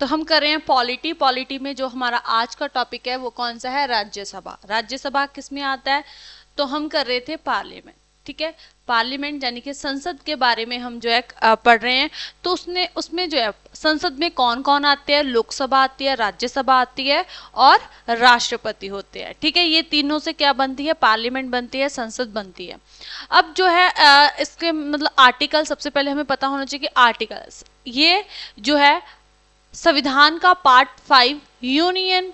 तो हम कर रहे हैं पॉलिटी। पॉलिटी में जो हमारा आज का टॉपिक है वो कौन सा है? राज्यसभा। राज्यसभा किस में आता है? तो हम कर रहे थे पार्लियामेंट। ठीक है, पार्लियामेंट यानी कि संसद के बारे में हम जो है पढ़ रहे हैं। तो उसमें जो है संसद में कौन कौन आते हैं? लोकसभा आती है, राज्यसभा आती है और राष्ट्रपति होते हैं। ठीक है, ये तीनों से क्या बनती है? पार्लियामेंट बनती है, संसद बनती है। अब जो है इसके मतलब आर्टिकल सबसे पहले हमें पता होना चाहिए कि आर्टिकल्स ये जो है संविधान का पार्ट 5 यूनियन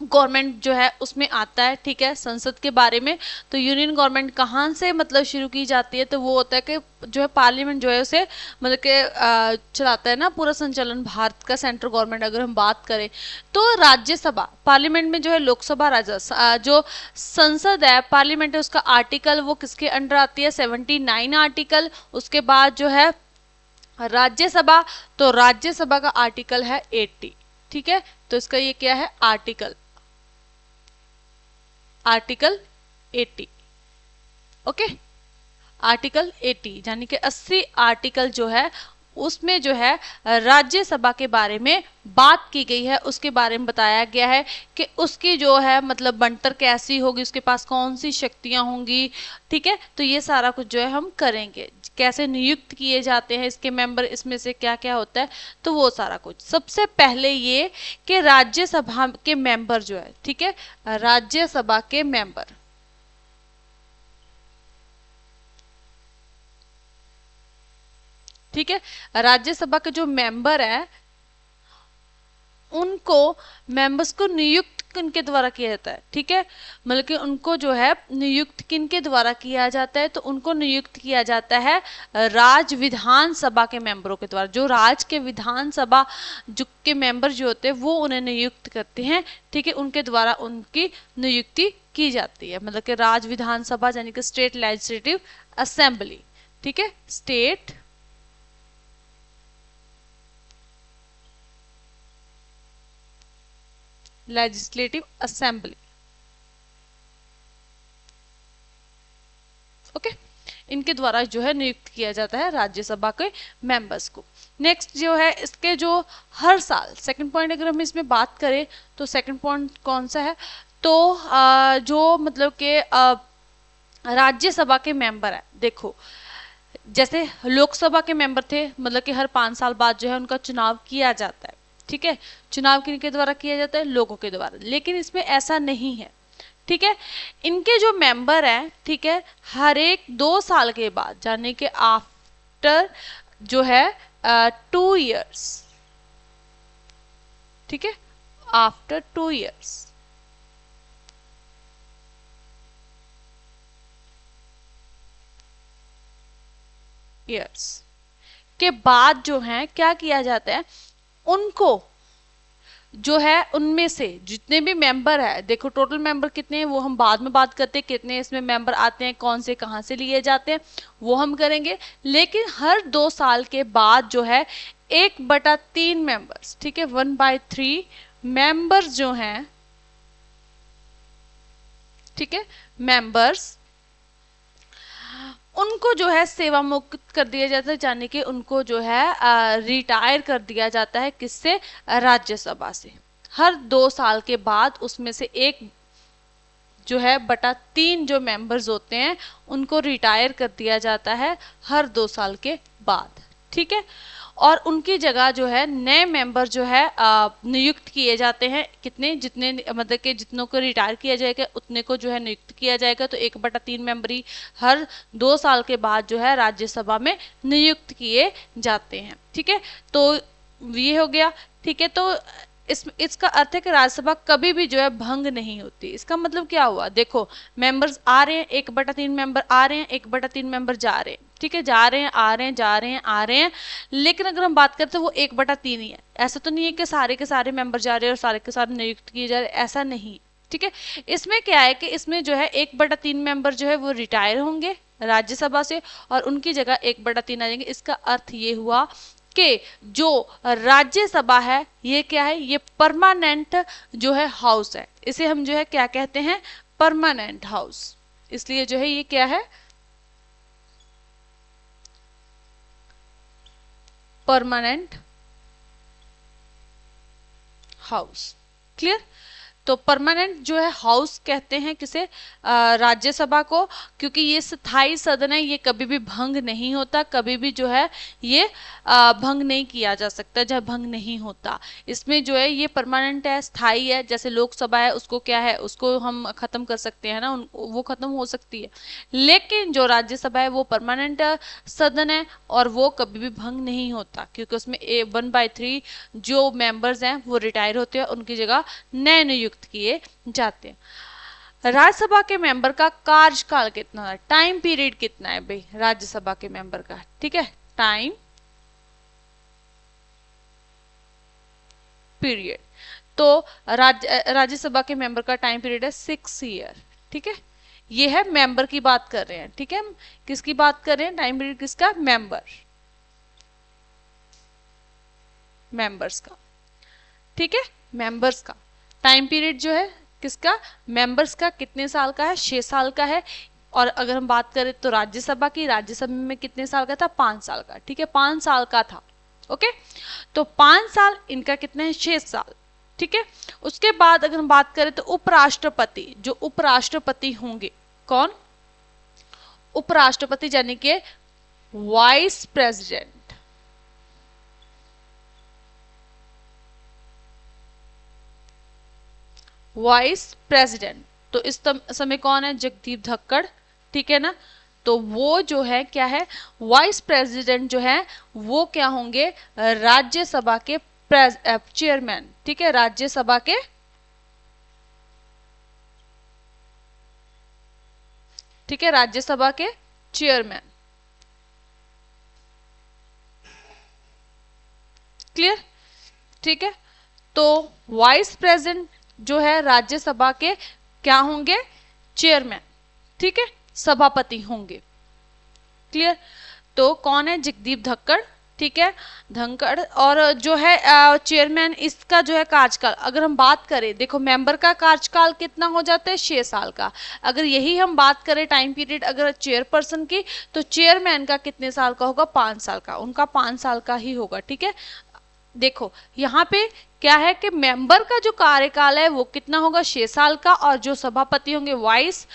गवर्नमेंट जो है उसमें आता है। ठीक है, संसद के बारे में। तो यूनियन गवर्नमेंट कहाँ से मतलब शुरू की जाती है? तो वो होता है कि जो है पार्लियामेंट जो है उसे मतलब के चलाता है ना, पूरा संचालन भारत का सेंट्रल गवर्नमेंट। अगर हम बात करें तो राज्यसभा, पार्लियामेंट में जो है लोकसभा, राज्यसभा, जो संसद है पार्लियामेंट है उसका आर्टिकल वो किसके अंडर आती है? 79 आर्टिकल। उसके बाद जो है राज्यसभा, तो राज्यसभा का आर्टिकल है 80। ठीक है, तो इसका ये क्या है? आर्टिकल 80। ओके, आर्टिकल 80 यानी कि 80 आर्टिकल जो है उसमें जो है राज्यसभा के बारे में बात की गई है। उसके बारे में बताया गया है कि उसकी जो है मतलब बनतर कैसी होगी, उसके पास कौन सी शक्तियां होंगी। ठीक है, तो ये सारा कुछ जो है हम करेंगे, कैसे नियुक्त किए जाते हैं इसके मेंबर, इसमें से क्या क्या होता है, तो वो सारा कुछ। सबसे पहले ये कि राज्यसभा के मेंबर जो है, ठीक है, राज्यसभा के मेंबर, ठीक है, राज्यसभा के जो मेंबर है उनको, मेंबर्स को नियुक्त किनके द्वारा किया जाता है? ठीक है, मतलब कि उनको जो है नियुक्त किनके द्वारा किया जाता है? तो उनको नियुक्त किया जाता है राज विधानसभा के मेंबरों के द्वारा। जो राज के विधानसभा जो के मेंबर जो होते हैं वो उन्हें नियुक्त करते हैं। ठीक है, उनके द्वारा उनकी नियुक्ति की जाती है। मतलब कि राज विधानसभा यानी कि स्टेट लेजिस्लेटिव असेंबली। ठीक है, स्टेट लेजिस्लेटिव असेंबली। ओके, इनके द्वारा जो है नियुक्त किया जाता है राज्यसभा के मेंबर्स को। नेक्स्ट जो है इसके जो हर साल, सेकंड पॉइंट अगर हम इसमें बात करें तो सेकंड पॉइंट कौन सा है? तो जो मतलब के राज्यसभा के मेंबर है, देखो जैसे लोकसभा के मेंबर थे, मतलब कि हर 5 साल बाद जो है उनका चुनाव किया जाता है। ठीक है, चुनाव किनके द्वारा किया जाता है? लोगों के द्वारा। लेकिन इसमें ऐसा नहीं है। ठीक है, इनके जो मेंबर हैं, ठीक है, हर एक 2 साल के बाद यानी कि आफ्टर जो है 2 years, ठीक है, आफ्टर 2 years के बाद जो है क्या किया जाता है? उनको जो है उनमें से जितने भी मेंबर है, देखो टोटल मेंबर कितने हैं वो हम बाद में बात करते हैं, कितने इसमें मेंबर आते हैं, कौन से कहाँ से लिए जाते हैं वो हम करेंगे। लेकिन हर 2 साल के बाद जो है 1/3 मेंबर्स, ठीक है, 1/3 मेंबर्स जो हैं, ठीक है, मेंबर्स उनको जो है सेवा मुक्त कर दिया जाता है, यानी कि उनको जो है रिटायर कर दिया जाता है। किससे? राज्यसभा से। हर 2 साल के बाद उसमें से 1/3 जो मेंबर्स होते हैं उनको रिटायर कर दिया जाता है हर 2 साल के बाद। ठीक है, और उनकी जगह जो है नए मेंबर जो है नियुक्त किए जाते हैं। कितने? जितने मतलब कि जितनों को रिटायर किया जाएगा उतने को जो है नियुक्त किया जाएगा। तो 1/3 मेंबर ही हर 2 साल के बाद जो है राज्यसभा में नियुक्त किए जाते हैं। ठीक है, तो ये हो गया। ठीक है, तो इसका अर्थ है कि राज्यसभा कभी भी जो है भंग नहीं होती। इसका मतलब क्या हुआ? देखो मेंबर्स आ रहे हैं, 1/3 मेंबर आ रहे हैं, 1/3 मेंबर जा रहे हैं। ठीक है, जा रहे हैं, आ रहे हैं, जा रहे हैं, आ रहे हैं। लेकिन अगर हम बात करते हैं वो 1/3 ही है। ऐसा तो नहीं है कि सारे के सारे मेंबर जा रहे हैं और सारे के सारे नियुक्त किए जा रहे हैं, ऐसा नहीं। ठीक है, इसमें क्या है कि इसमें जो है 1/3 मेंबर जो है वो रिटायर होंगे राज्यसभा से और उनकी जगह 1/3 आ जाएंगे। इसका अर्थ ये हुआ कि जो राज्यसभा है ये क्या है? ये परमानेंट जो है हाउस है। इसे हम जो है क्या कहते हैं? Permanent house. इसलिए जो है ये क्या है? Permanent house. क्लियर। तो परमानेंट जो है हाउस कहते हैं किसे, राज्यसभा को, क्योंकि ये स्थायी सदन है, ये कभी भी भंग नहीं होता, कभी भी जो है ये भंग नहीं किया जा सकता, जब भंग नहीं होता। इसमें जो है ये परमानेंट है, स्थायी है। जैसे लोकसभा है, उसको क्या है, उसको हम खत्म कर सकते हैं ना, वो खत्म हो सकती है। लेकिन जो राज्यसभा है वो परमानेंट सदन है और वो कभी भी भंग नहीं होता, क्योंकि उसमें 1/3 जो मेंबर्स हैं वो रिटायर होते हैं, उनकी जगह नए नियुक्त किए जाते हैं। राज्यसभा के मेंबर का कार्यकाल कितना है, टाइम पीरियड कितना है भाई राज्यसभा के मेंबर का, ठीक है, टाइम पीरियड। तो राज्यसभा के मेंबर का टाइम पीरियड है 6 ईयर, ठीक है। ये है मेंबर की बात कर रहे हैं, ठीक है। किसकी बात कर रहे हैं, टाइम पीरियड किसका, मेंबर्स का, ठीक है, मेंबर्स का टाइम पीरियड जो है किसका, मेंबर्स का, कितने साल का है, 6 साल का है। और अगर हम बात करें तो राज्यसभा में कितने साल का था, 5 साल का, ठीक है, 5 साल का था। ओके, तो 5 साल, इनका कितना है, 6 साल, ठीक है। उसके बाद अगर हम बात करें तो उपराष्ट्रपति, जो उपराष्ट्रपति होंगे, कौन, उपराष्ट्रपति यानी कि वाइस प्रेसिडेंट, वाइस प्रेसिडेंट। तो इस समय कौन है, जगदीप धक्कड़, ठीक है ना। तो वो जो है क्या है, वाइस प्रेसिडेंट जो है वो क्या होंगे, राज्यसभा के चेयरमैन, ठीक है, राज्यसभा के, ठीक है, राज्यसभा के चेयरमैन। क्लियर, ठीक है। तो वाइस प्रेसिडेंट जो है राज्यसभा के क्या होंगे, चेयरमैन, ठीक है, सभापति होंगे। क्लियर। तो कौन है, जगदीप धक्कड़, ठीक है, धक्कड़। और जो है चेयरमैन, इसका जो है कार्यकाल अगर हम बात करें, देखो मेंबर का कार्यकाल कितना हो जाता है, 6 साल का। अगर यही हम बात करें टाइम पीरियड अगर चेयरपर्सन की, तो चेयरमैन का कितने साल का होगा, 5 साल का, उनका 5 साल का ही होगा, ठीक है। देखो यहाँ पे क्या है कि मेंबर का जो कार्यकाल है वो कितना होगा, 6 साल का। और जो सभापति होंगे, वाइस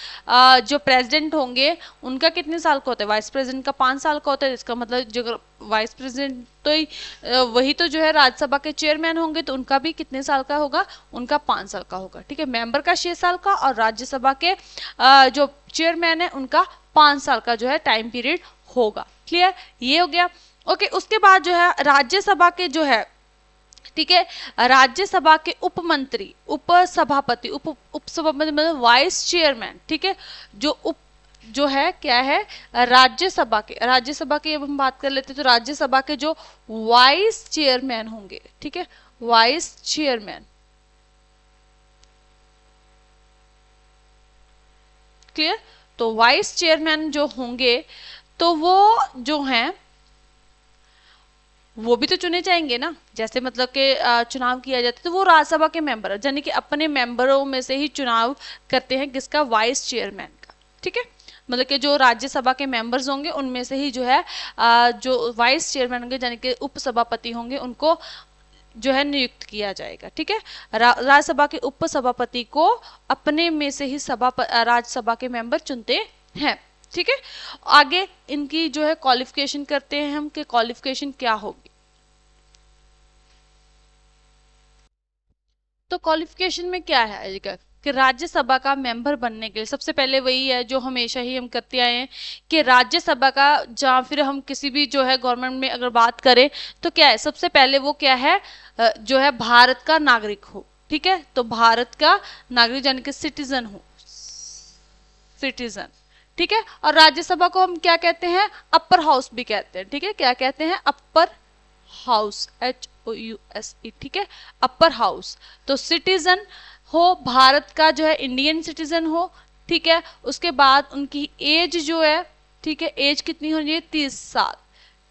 जो प्रेसिडेंट होंगे, उनका कितने साल का होता है, वाइस प्रेसिडेंट का 5 साल का होता है। इसका मतलब जो वाइस प्रेसिडेंट तो ही वही तो जो है राज्यसभा के चेयरमैन होंगे, तो उनका भी कितने साल का होगा, उनका 5 साल का होगा, ठीक है। मेंबर का 6 साल का और राज्यसभा के जो चेयरमैन है उनका 5 साल का जो है टाइम पीरियड होगा। क्लियर, ये हो गया। ओके, उसके बाद जो है राज्यसभा के जो है, ठीक है, राज्यसभा के उपमंत्री, उपसभापति, उपसभापति मतलब वाइस चेयरमैन, ठीक है, जो है क्या है, राज्यसभा के अब हम बात कर लेते हैं, तो राज्यसभा के जो वाइस चेयरमैन होंगे, ठीक है, वाइस चेयरमैन। क्लियर। तो वाइस चेयरमैन जो होंगे तो वो जो हैं वो भी तो चुने जाएंगे ना, जैसे मतलब कि चुनाव किया जाता है, तो वो राज्यसभा के मेंबर यानी कि अपने मेंबरों में से ही चुनाव करते हैं, किसका, वाइस चेयरमैन का, ठीक है। मतलब कि जो राज्यसभा के मेंबर्स होंगे उनमें से ही जो है जो वाइस चेयरमैन होंगे यानी कि उपसभापति होंगे, उनको जो है नियुक्त किया जाएगा, ठीक है। राज्यसभा के उपसभापति को अपने में से ही राज्यसभा के मेंबर चुनते हैं, ठीक है। आगे इनकी जो है क्वालिफिकेशन करते हैं हम कि क्वालिफिकेशन क्या होगी। तो क्वालिफिकेशन में क्या है कि राज्यसभा का मेंबर बनने के लिए सबसे पहले वही है जो हमेशा ही हम करते आए हैं कि राज्यसभा का, जहाँ फिर हम किसी भी जो है गवर्नमेंट में अगर बात करें तो क्या है, सबसे पहले वो क्या है, जो है भारत का नागरिक हो, ठीक है। तो भारत का नागरिक यानी कि सिटीजन हो, सिटीजन, ठीक है। और राज्यसभा को हम क्या कहते हैं, अपर हाउस भी कहते हैं, ठीक है। क्या कहते हैं, अपर हाउस, HOUSE, ठीक है, अपर हाउस। तो सिटीजन हो, भारत का जो है इंडियन सिटीजन हो, ठीक है। उसके बाद उनकी एज जो है, ठीक है, एज कितनी होनी चाहिए, 30 साल,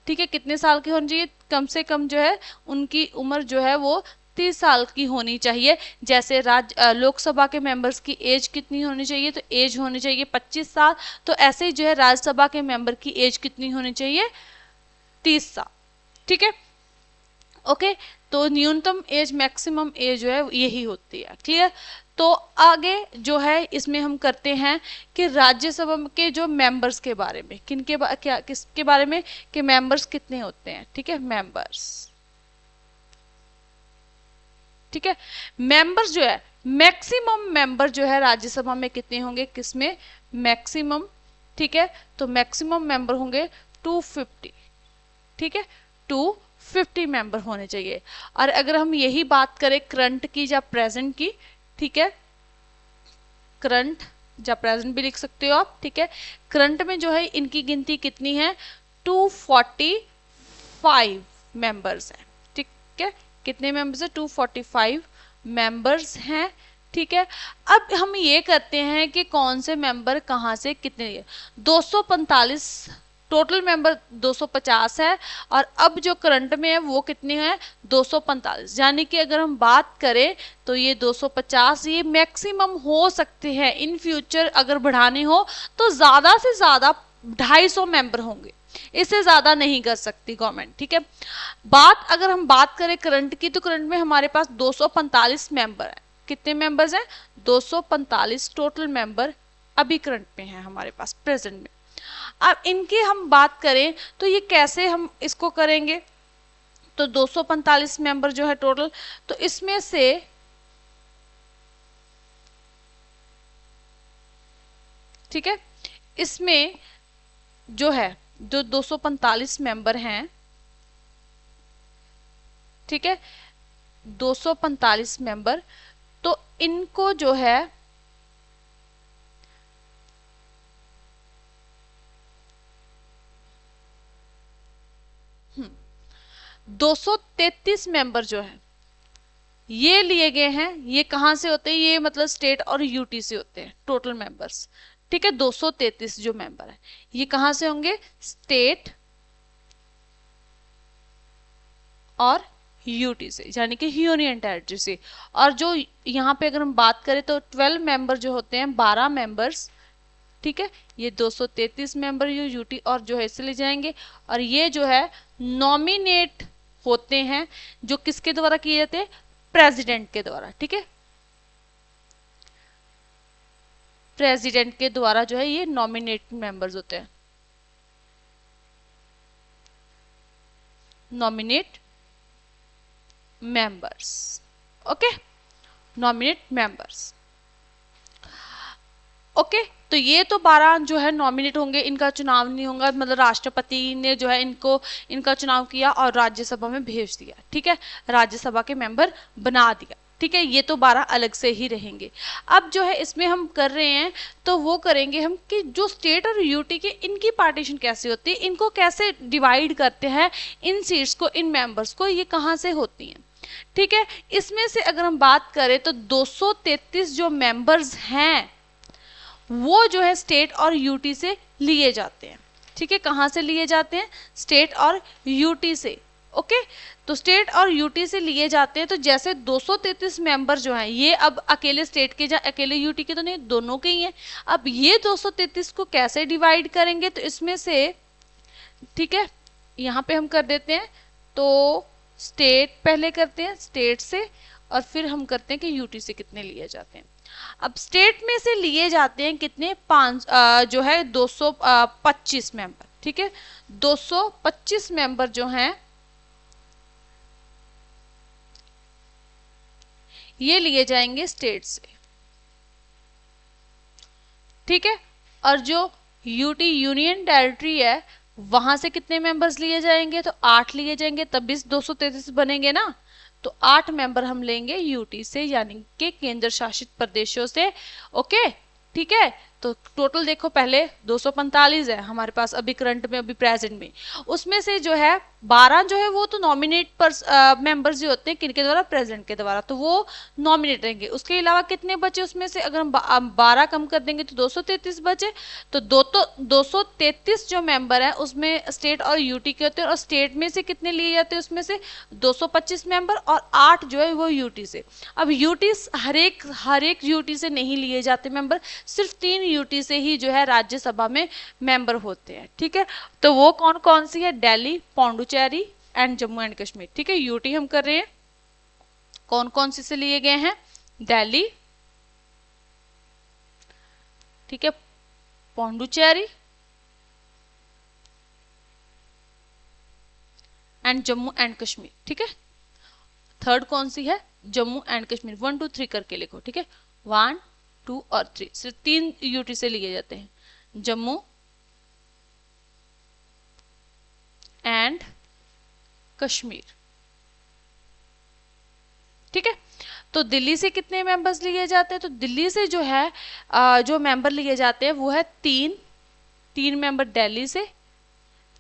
ठीक है। कितने साल की होनी चाहिए, कम से कम जो है उनकी उम्र जो है वो 30 साल की होनी चाहिए। जैसे लोकसभा के मेंबर्स की एज कितनी होनी चाहिए, तो एज होनी चाहिए 25 साल। तो ऐसे ही जो है राज्यसभा के मेंबर की एज कितनी होनी चाहिए, 30 साल, ठीक है। ओके, तो न्यूनतम एज मैक्सिमम एज जो है यही होती है। क्लियर। तो आगे जो है इसमें हम करते हैं कि राज्यसभा के जो मेंबर्स के बारे में, क्या किसके बारे में, कि मेंबर्स कितने होते हैं। ठीक है, मेंबर्स। ठीक है, मेंबर्स जो है, मैक्सिमम मेंबर जो है राज्यसभा में कितने होंगे, किसमें, मैक्सिमम। ठीक है, तो मैक्सिमम मेंबर होंगे 250। ठीक है, 250 मेंबर होने चाहिए। और अगर हम यही बात करें करंट की या प्रेजेंट की, ठीक है, करंट या प्रेजेंट भी लिख सकते हो आप। ठीक है, करंट में जो है इनकी गिनती कितनी है, 245 मेंबर्स हैं। ठीक है, कितने मेंबर्स है, 245 मेंबर्स हैं। ठीक है, अब हम ये करते हैं कि कौन से मेंबर कहां से कितने, 245 टोटल मेंबर 250 है, और अब जो करंट में है वो कितने हैं, 245। यानी कि अगर हम बात करें तो ये 250 ये मैक्सिमम हो सकते हैं, इन फ्यूचर अगर बढ़ाने हो तो ज्यादा से ज्यादा 250 मेंबर होंगे, इससे ज्यादा नहीं कर सकती गवर्नमेंट। ठीक है, बात अगर हम बात करें करंट की, तो करंट में हमारे पास 245 मेंबर है। कितने मेंबर्स हैं, 245 टोटल मेंबर अभी करंट में है हमारे पास, प्रेजेंट में। अब इनकी हम बात करें तो ये कैसे हम इसको करेंगे, तो 245 मेंबर जो है टोटल, तो इसमें से ठीक है, इसमें जो है जो 245 मेंबर हैं, ठीक है, 245 मेंबर, तो इनको जो है 233 मेंबर जो है ये लिए गए हैं। ये कहां से होते हैं, ये मतलब स्टेट और यूटी से होते हैं टोटल मेंबर्स। ठीक है, 233 जो मेंबर है ये कहां से होंगे, स्टेट और यूटी से, यानी कि यूनियन टेरिटरी से। और जो यहाँ पे अगर हम बात करें तो 12 मेंबर जो होते हैं, 12 मेंबर्स। ठीक है, ये 233 मेंबर यूटी और जो है इससे ले जाएंगे। और ये जो है नॉमिनेट होते हैं, जो किसके द्वारा किए जाते हैं, प्रेसिडेंट के द्वारा। ठीक है, प्रेसिडेंट के द्वारा जो है ये नॉमिनेट मेंबर्स होते हैं, nominate members. Okay, nominate members. Okay, तो ये तो 12 जो है नॉमिनेट होंगे, इनका चुनाव नहीं होगा, मतलब राष्ट्रपति ने जो है इनका चुनाव किया और राज्यसभा में भेज दिया। ठीक है, राज्यसभा के मेंबर बना दिया। ठीक है, ये तो 12 अलग से ही रहेंगे। अब जो है इसमें हम कर रहे हैं तो वो करेंगे हम कि जो स्टेट और यूटी के इनकी पार्टीशन कैसे होती है, इनको कैसे डिवाइड करते हैं, इन सीट्स को, इन मेंबर्स को, ये कहाँ से होती हैं। ठीक है, इसमें से अगर हम बात करें तो 233 जो मेंबर्स हैं वो जो है स्टेट और यूटी से लिए जाते हैं। ठीक है, कहां से लिए जाते हैं, स्टेट और यूटी से। ओके, तो स्टेट और यूटी से लिए जाते हैं। तो जैसे 233 मेंबर जो हैं ये अब अकेले स्टेट के या अकेले यूटी के तो नहीं, दोनों के ही हैं। अब ये 233 को कैसे डिवाइड करेंगे, तो इसमें से ठीक है यहाँ पे हम कर देते हैं, तो स्टेट पहले करते हैं, स्टेट से, और फिर हम करते हैं कि यूटी से कितने लिए जाते हैं। अब स्टेट में से लिए जाते हैं कितने, जो है 225 मेंबर। ठीक है, 225 मेंबर जो हैं ये लिए जाएंगे स्टेट से। ठीक है, और जो यूटी यूनियन टेरिटरी है वहां से कितने मेंबर्स लिए जाएंगे, तो 8 लिए जाएंगे, तब भी 233 बनेंगे ना। तो 8 मेंबर हम लेंगे यूटी से, यानी कि केंद्र शासित प्रदेशों से। ओके, ठीक है, तो टोटल देखो पहले 245 है हमारे पास अभी करंट में, अभी प्रेजेंट में। उसमें से जो है 12 जो है वो तो नॉमिनेट मेंबर्स जो होते हैं किनके द्वारा, प्रेसिडेंट के द्वारा, तो वो नॉमिनेट रहेंगे। उसके अलावा कितने बचे, उसमें से अगर हम 12 कम कर देंगे तो 233 बचे। तो 233 जो मेंबर है उसमें स्टेट और यूटी के होते हैं, और स्टेट में से कितने लिए जाते हैं, उसमें से 225 मेंबर, और 8 जो है वो यूटी से। अब यूटी हर एक यूटी से नहीं लिए जाते मेंबर, सिर्फ 3 यूटी से ही जो है राज्यसभा में मेंबर होते हैं। ठीक है, तो वो कौन कौन सी है, दिल्ली, पौंडुचेरी, एंड जम्मू एंड कश्मीर। ठीक है, यूटी हम कर रहे हैं, कौन कौन से लिए गए हैं, दिल्ली, ठीक है, पौंडुचेरी एंड जम्मू एंड कश्मीर। ठीक है, थर्ड कौन सी है, जम्मू एंड कश्मीर। 1 2 3 करके लिखो। ठीक है, 1 2 और 3, सिर्फ 3 यूटी से लिए जाते हैं, जम्मू एंड कश्मीर। ठीक है, तो दिल्ली से कितने मेंबर्स लिए जाते हैं, तो दिल्ली से जो है जो मेंबर लिए जाते हैं वो है 3 मेंबर दिल्ली से।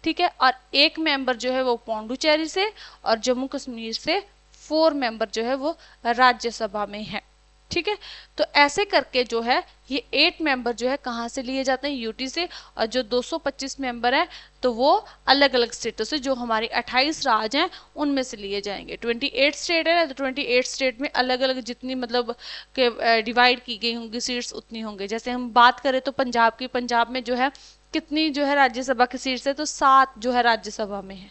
ठीक है, और 1 मेंबर जो है वो पौंडुचेरी से, और जम्मू कश्मीर से 4 मेंबर जो है वो राज्यसभा में है। ठीक है, तो ऐसे करके जो है ये 8 मेंबर जो है कहाँ से लिए जाते हैं, यूटी से, और जो 225 मेंबर हैं तो वो अलग अलग स्टेटों से, जो हमारी 28 राज्य हैं उनमें से लिए जाएंगे। 28 स्टेट है ना, तो 28 स्टेट में अलग अलग जितनी मतलब के डिवाइड की गई होंगी सीट्स उतनी होंगी। जैसे हम बात करें तो पंजाब की, पंजाब में जो है कितनी जो है राज्यसभा की सीट्स है, तो 7 जो है राज्यसभा में है।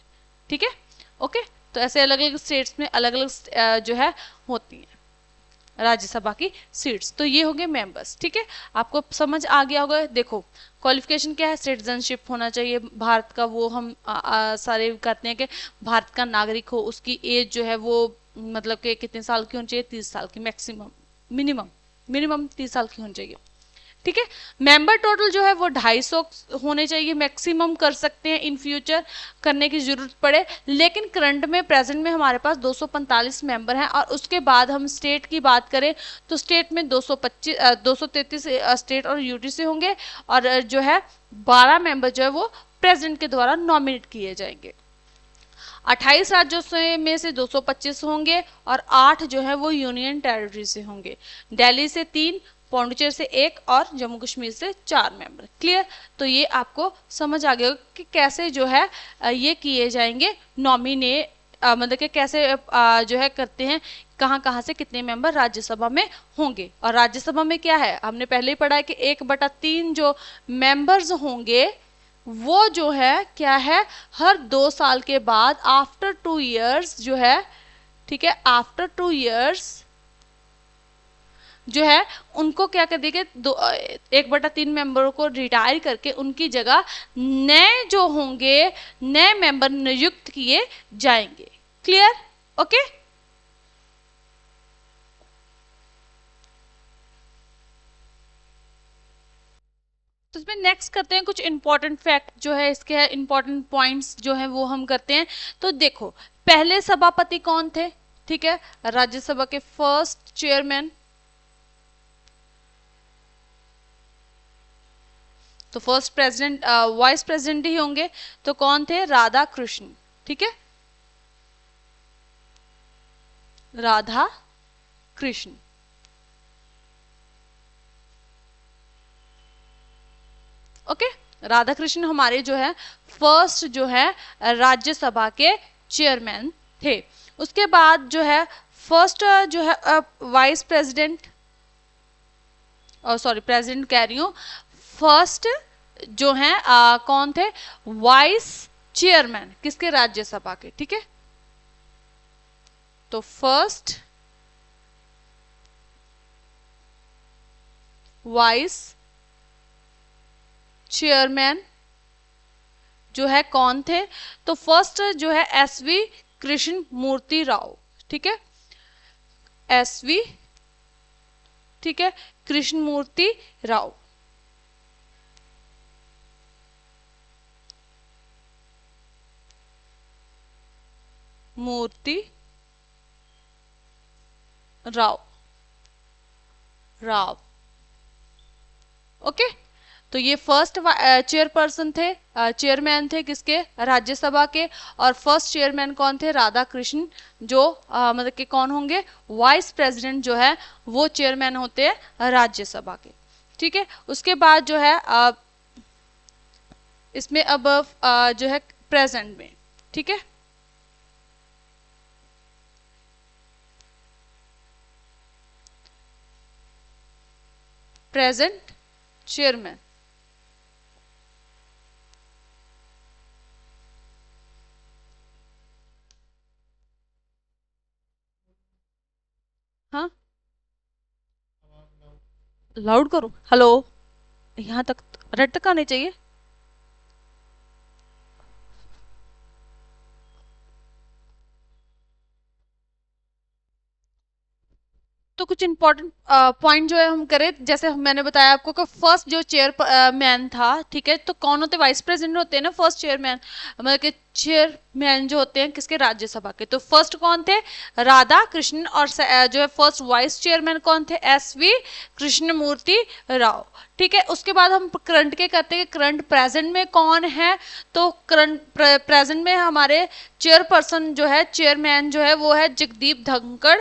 ठीक है, ओके, तो ऐसे अलग अलग स्टेट्स में अलग अलग जो है होती हैं राज्यसभा की सीट्स। तो ये हो गए मेंबर्स। ठीक है, आपको समझ आ गया होगा। देखो क्वालिफिकेशन क्या है, सिटीजनशिप होना चाहिए भारत का, वो हम सारे करते हैं कि भारत का नागरिक हो, उसकी एज जो है वो मतलब कि कितने साल की होनी चाहिए, 30 साल की मैक्सिमम, मिनिमम 30 साल की होनी चाहिए। ठीक है, मेंबर टोटल जो है वो 250 होने चाहिए, मैक्सिमम कर सकते हैं इन फ्यूचर करने की जरूरत पड़े, लेकिन करंट में प्रेजेंट में हमारे पास 245 मेंबर हैं। और उसके बाद हम स्टेट की बात करें तो स्टेट में 233 स्टेट और यूटी से होंगे, और जो है 12 मेंबर जो है वो प्रेसिडेंट के द्वारा नॉमिनेट किए जाएंगे। 28 राज्यों में से 225 होंगे, और 8 जो है वो यूनियन टेरिटरी से होंगे, दिल्ली से 3, पौंडुचेरी से 1 और जम्मू कश्मीर से 4 मेंबर। क्लियर, तो ये आपको समझ आ गया कि कैसे जो है ये किए जाएंगे नॉमिनेट, मतलब कि कैसे जो है करते हैं, कहाँ कहाँ से कितने मेंबर राज्यसभा में होंगे। और राज्यसभा में क्या है, हमने पहले ही पढ़ा है कि 1/3 जो मेंबर्स होंगे वो जो है क्या है, हर 2 साल के बाद आफ्टर 2 इयर्स जो है, ठीक है, आफ्टर 2 इयर्स जो है उनको क्या कर देंगे, 1/3 मेंबरों को रिटायर करके उनकी जगह नए जो होंगे नए मेंबर नियुक्त किए जाएंगे। Clear, okay. तो इसमें नेक्स्ट करते हैं कुछ इंपॉर्टेंट फैक्ट जो है इसके है, इंपॉर्टेंट पॉइंट्स जो है वो हम करते हैं। तो देखो पहले सभापति कौन थे, ठीक है, राज्यसभा के फर्स्ट चेयरमैन, तो फर्स्ट प्रेसिडेंट वाइस प्रेसिडेंट ही होंगे, तो कौन थे, राधा कृष्ण। ठीक है, राधा कृष्ण। ओके, राधा कृष्ण हमारे जो है फर्स्ट जो है राज्यसभा के चेयरमैन थे। उसके बाद जो है फर्स्ट जो है वाइस प्रेसिडेंट, सॉरी प्रेसिडेंट कह रही हूँ, फर्स्ट जो है कौन थे, वाइस चेयरमैन किसके, राज्यसभा के। ठीक है, तो फर्स्ट वाइस चेयरमैन जो है कौन थे, तो फर्स्ट जो है SV कृष्ण मूर्ति राव। ठीक है, SV, ठीक है, कृष्ण मूर्ति राव। मूर्ति राव, राव। ओके, तो ये फर्स्ट चेयरपर्सन थे, चेयरमैन थे किसके, राज्यसभा के। और फर्स्ट चेयरमैन कौन थे, राधा कृष्ण, जो मतलब कि कौन होंगे, वाइस प्रेसिडेंट जो है वो चेयरमैन होते हैं राज्यसभा के। ठीक है, उसके बाद जो है इसमें अब जो है प्रेजेंट में, ठीक है, प्रेजेंट चेयरमैन, लाउड करूं? हेलो, यहाँ तक रेड तक आने चाहिए। तो कुछ इंपॉर्टेंट पॉइंट जो है हम करें, जैसे मैंने बताया आपको कि फर्स्ट जो चेयर मैन था, ठीक है, तो कौन होते? वाइस प्रेसिडेंट होते हैं ना फर्स्ट चेयरमैन, मतलब कि चेयरमैन जो होते हैं किसके? राज्यसभा के। तो फर्स्ट कौन थे? राधा कृष्णन। और जो है फर्स्ट वाइस चेयरमैन कौन थे? एस.वी. कृष्णमूर्ति राव। ठीक है, उसके बाद हम करंट के करते हैं। करंट प्रेजेंट में कौन है? तो करंट प्रेजेंट में हमारे चेयरपर्सन जो है, चेयरमैन जो है वो है जगदीप धनखड़,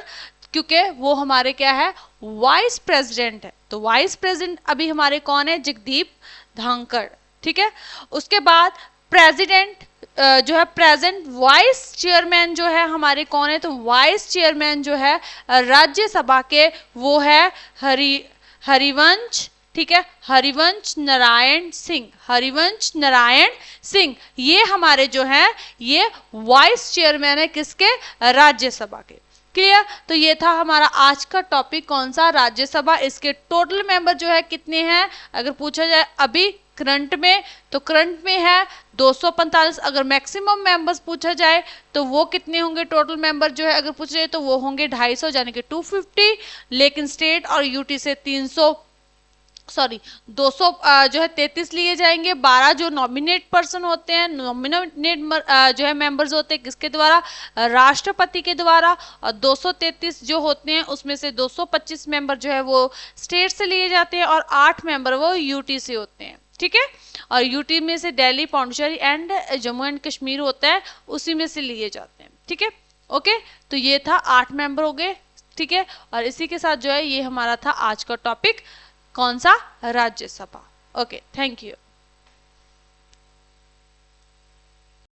क्योंकि वो हमारे क्या है? वाइस प्रेसिडेंट है। तो वाइस प्रेसिडेंट अभी हमारे कौन है? जगदीप धनखड़। ठीक है, उसके बाद प्रेसिडेंट जो है प्रेजेंट वाइस चेयरमैन जो है हमारे कौन है? तो वाइस चेयरमैन जो है राज्यसभा के वो है हरिवंश। ठीक है, हरिवंश नारायण सिंह। हरिवंश नारायण सिंह ये हमारे जो है ये वाइस चेयरमैन है किसके? राज्यसभा के। क्लियर? तो ये था हमारा आज का टॉपिक, कौन सा? राज्यसभा। इसके टोटल मेंबर जो है कितने हैं अगर पूछा जाए अभी करंट में, तो करंट में है 245। अगर मैक्सिमम मेंबर्स पूछा जाए तो वो कितने होंगे? टोटल मेंबर जो है अगर पूछा जाए तो वो होंगे 250 यानी कि 250। लेकिन स्टेट और यूटी से 200 जो है 33 लिए जाएंगे। 12 जो नॉमिनेट पर्सन होते हैं, नॉमिनेट जो है मेंबर्स होते हैं किसके द्वारा? राष्ट्रपति के द्वारा। और 233 जो होते हैं उसमें से 225 मेंबर जो है वो स्टेट से लिए जाते हैं और 8 मेंबर वो यूटी से होते हैं। ठीक है, और यूटी में से दिल्ली, पौंडीचेरी एंड जम्मू एंड कश्मीर होता है, उसी में से लिए जाते हैं। ठीक है, ओके, तो ये था 8 मेंबर हो गए। ठीक है, और इसी के साथ जो है ये हमारा था आज का टॉपिक, कौन सा? राज्यसभा। Okay, thank you.